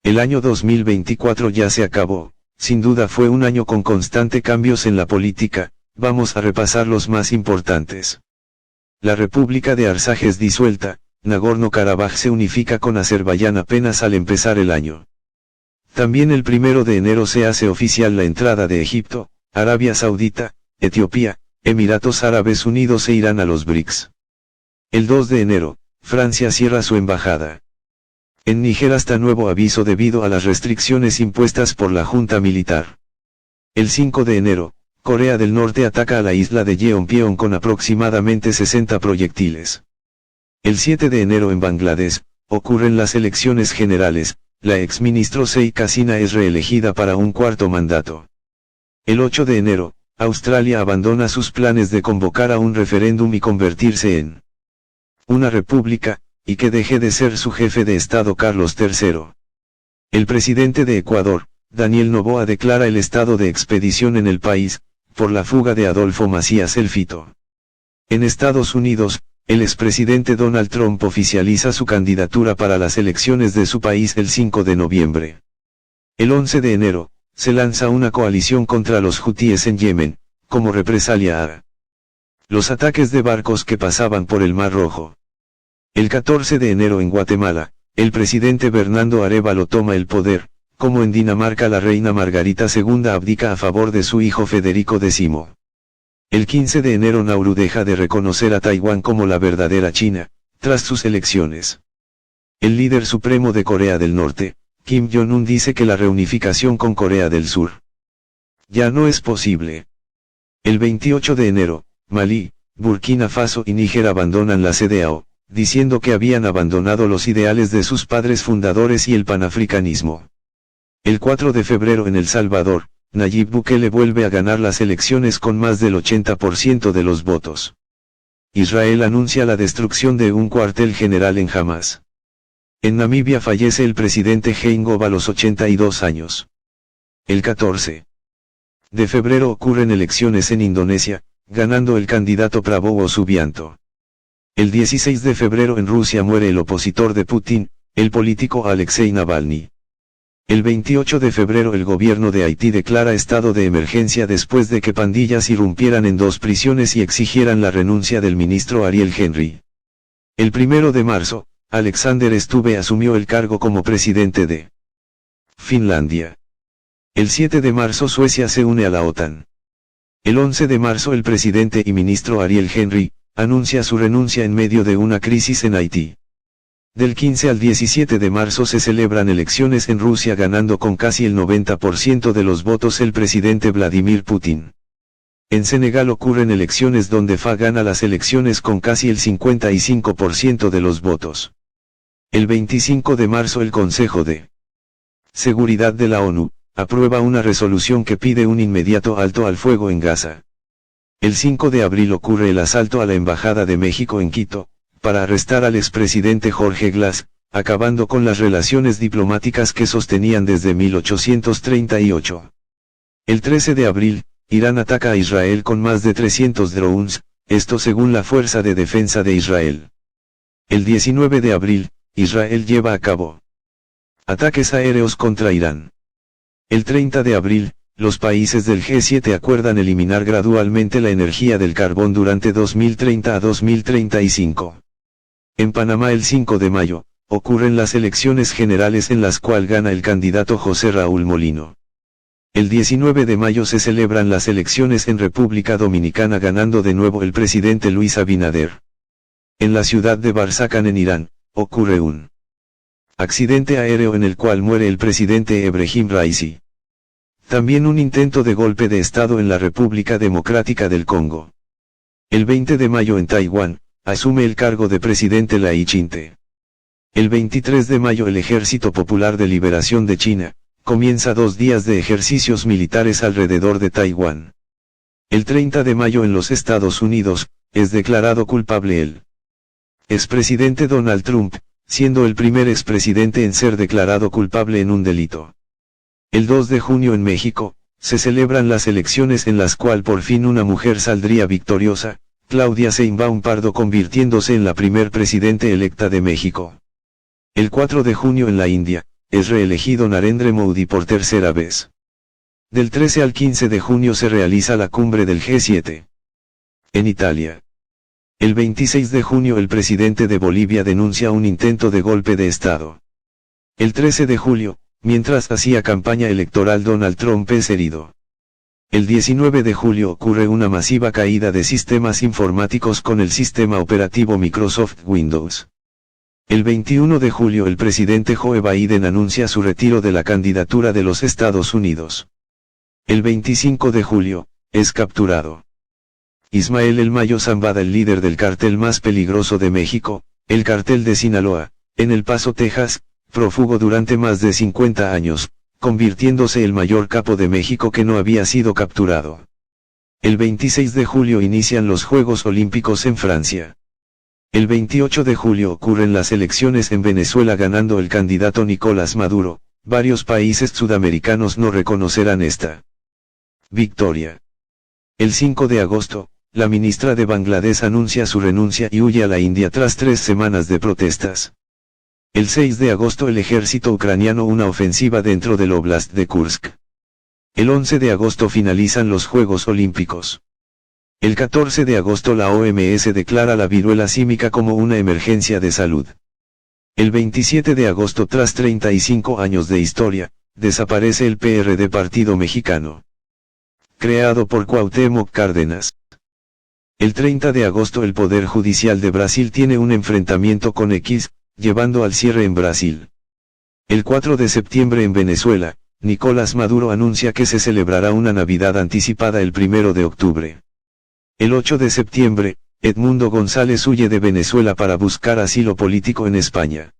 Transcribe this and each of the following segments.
El año 2024 ya se acabó, sin duda fue un año con constante cambios en la política, vamos a repasar los más importantes. La República de Artsaj es disuelta, Nagorno-Karabaj se unifica con Azerbaiyán apenas al empezar el año. También el 1 de enero se hace oficial la entrada de Egipto, Arabia Saudita, Etiopía, Emiratos Árabes Unidos e Irán a los BRICS. El 2 de enero, Francia cierra su embajada. En Níger hasta nuevo aviso debido a las restricciones impuestas por la junta militar. El 5 de enero, Corea del Norte ataca a la isla de Yeonpyeong con aproximadamente 60 proyectiles. El 7 de enero en Bangladesh, ocurren las elecciones generales, la exministro Sheikh Hasina es reelegida para un cuarto mandato. El 8 de enero, Australia abandona sus planes de convocar a un referéndum y convertirse en una república, y que deje de ser su jefe de Estado Carlos III. El presidente de Ecuador, Daniel Noboa declara el estado de expedición en el país, por la fuga de Adolfo Macías el Fito. En Estados Unidos, el expresidente Donald Trump oficializa su candidatura para las elecciones de su país el 5 de noviembre. El 11 de enero, se lanza una coalición contra los hutíes en Yemen, como represalia a los ataques de barcos que pasaban por el Mar Rojo. El 14 de enero en Guatemala, el presidente Bernardo Arévalo toma el poder, como en Dinamarca la reina Margarita II abdica a favor de su hijo Federico X. El 15 de enero Nauru deja de reconocer a Taiwán como la verdadera China, tras sus elecciones. El líder supremo de Corea del Norte, Kim Jong-un dice que la reunificación con Corea del Sur ya no es posible. El 28 de enero, Malí, Burkina Faso y Níger abandonan la CEDEAO, diciendo que habían abandonado los ideales de sus padres fundadores y el panafricanismo. El 4 de febrero en El Salvador, Nayib Bukele vuelve a ganar las elecciones con más del 80% de los votos. Israel anuncia la destrucción de un cuartel general en Hamas. En Namibia fallece el presidente Heingob a los 82 años. El 14 de febrero ocurren elecciones en Indonesia, ganando el candidato Prabowo Subianto. El 16 de febrero en Rusia muere el opositor de Putin, el político Alexei Navalny. El 28 de febrero el gobierno de Haití declara estado de emergencia después de que pandillas irrumpieran en 2 prisiones y exigieran la renuncia del ministro Ariel Henry. El 1 de marzo, Alexander Stubb asumió el cargo como presidente de Finlandia. El 7 de marzo Suecia se une a la OTAN. El 11 de marzo el presidente y ministro Ariel Henry anuncia su renuncia en medio de una crisis en Haití. Del 15 al 17 de marzo se celebran elecciones en Rusia ganando con casi el 90% de los votos el presidente Vladimir Putin. En Senegal ocurren elecciones donde FA gana las elecciones con casi el 55% de los votos. El 25 de marzo el Consejo de Seguridad de la ONU aprueba una resolución que pide un inmediato alto al fuego en Gaza. El 5 de abril ocurre el asalto a la Embajada de México en Quito, para arrestar al expresidente Jorge Glass, acabando con las relaciones diplomáticas que sostenían desde 1838. El 13 de abril, Irán ataca a Israel con más de 300 drones, esto según la Fuerza de Defensa de Israel. El 19 de abril, Israel lleva a cabo ataques aéreos contra Irán. El 30 de abril, los países del G7 acuerdan eliminar gradualmente la energía del carbón durante 2030 a 2035. En Panamá el 5 de mayo, ocurren las elecciones generales en las cuales gana el candidato José Raúl Molino. El 19 de mayo se celebran las elecciones en República Dominicana ganando de nuevo el presidente Luis Abinader. En la ciudad de Barzakan en Irán, ocurre un accidente aéreo en el cual muere el presidente Ebrahim Raisi. También un intento de golpe de Estado en la República Democrática del Congo. El 20 de mayo en Taiwán, asume el cargo de presidente Lai Ching-te. El 23 de mayo el Ejército Popular de Liberación de China, comienza 2 días de ejercicios militares alrededor de Taiwán. El 30 de mayo en los Estados Unidos, es declarado culpable el expresidente Donald Trump, siendo el primer expresidente en ser declarado culpable en un delito. El 2 de junio en México, se celebran las elecciones en las cuales por fin una mujer saldría victoriosa, Claudia Sheinbaum Pardo convirtiéndose en la primer presidente electa de México. El 4 de junio en la India, es reelegido Narendra Modi por tercera vez. Del 13 al 15 de junio se realiza la cumbre del G7. En Italia. El 26 de junio el presidente de Bolivia denuncia un intento de golpe de Estado. El 13 de julio, mientras hacía campaña electoral, Donald Trump es herido. El 19 de julio ocurre una masiva caída de sistemas informáticos con el sistema operativo Microsoft Windows. El 21 de julio el presidente Joe Biden anuncia su retiro de la candidatura de los Estados Unidos. El 25 de julio, es capturado Ismael El Mayo Zambada, el líder del cartel más peligroso de México, el cartel de Sinaloa, en El Paso, Texas, prófugo durante más de 50 años, convirtiéndose el mayor capo de México que no había sido capturado. El 26 de julio inician los Juegos Olímpicos en Francia. El 28 de julio ocurren las elecciones en Venezuela, ganando el candidato Nicolás Maduro. Varios países sudamericanos no reconocerán esta victoria. El 5 de agosto, la ministra de Bangladesh anuncia su renuncia y huye a la India tras 3 semanas de protestas. El 6 de agosto el ejército ucraniano una ofensiva dentro del Oblast de Kursk. El 11 de agosto finalizan los Juegos Olímpicos. El 14 de agosto la OMS declara la viruela símica como una emergencia de salud. El 27 de agosto, tras 35 años de historia, desaparece el PRD, Partido Mexicano, creado por Cuauhtémoc Cárdenas. El 30 de agosto el Poder Judicial de Brasil tiene un enfrentamiento con X, llevando al cierre en Brasil. El 4 de septiembre en Venezuela, Nicolás Maduro anuncia que se celebrará una Navidad anticipada el 1 de octubre. El 8 de septiembre, Edmundo González huye de Venezuela para buscar asilo político en España.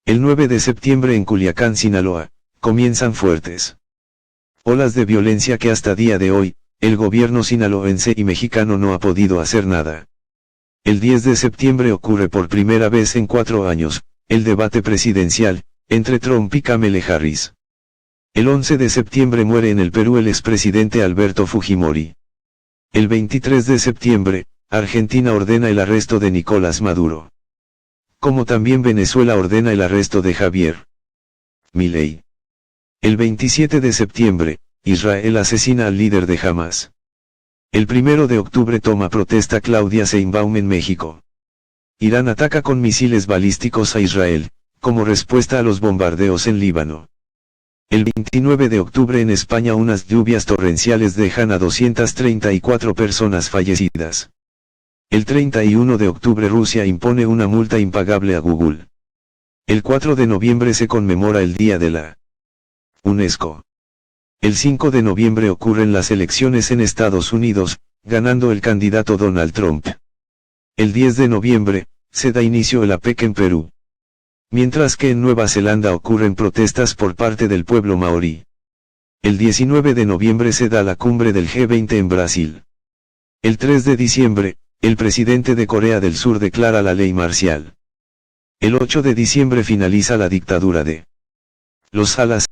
El 9 de septiembre en Culiacán, Sinaloa, comienzan fuertes olas de violencia que hasta día de hoy, el gobierno sinaloense y mexicano no ha podido hacer nada. El 10 de septiembre ocurre por primera vez en 4 años, el debate presidencial, entre Trump y Kamala Harris. El 11 de septiembre muere en el Perú el expresidente Alberto Fujimori. El 23 de septiembre, Argentina ordena el arresto de Nicolás Maduro. Como también Venezuela ordena el arresto de Javier Milei. El 27 de septiembre, Israel asesina al líder de Hamás. El 1 de octubre toma protesta Claudia Sheinbaum en México. Irán ataca con misiles balísticos a Israel, como respuesta a los bombardeos en Líbano. El 29 de octubre en España unas lluvias torrenciales dejan a 234 personas fallecidas. El 31 de octubre Rusia impone una multa impagable a Google. El 4 de noviembre se conmemora el Día de la UNESCO. El 5 de noviembre ocurren las elecciones en Estados Unidos, ganando el candidato Donald Trump. El 10 de noviembre, se da inicio el APEC en Perú. Mientras que en Nueva Zelanda ocurren protestas por parte del pueblo maorí. El 19 de noviembre se da la cumbre del G20 en Brasil. El 3 de diciembre, el presidente de Corea del Sur declara la ley marcial. El 8 de diciembre finaliza la dictadura de los Salas.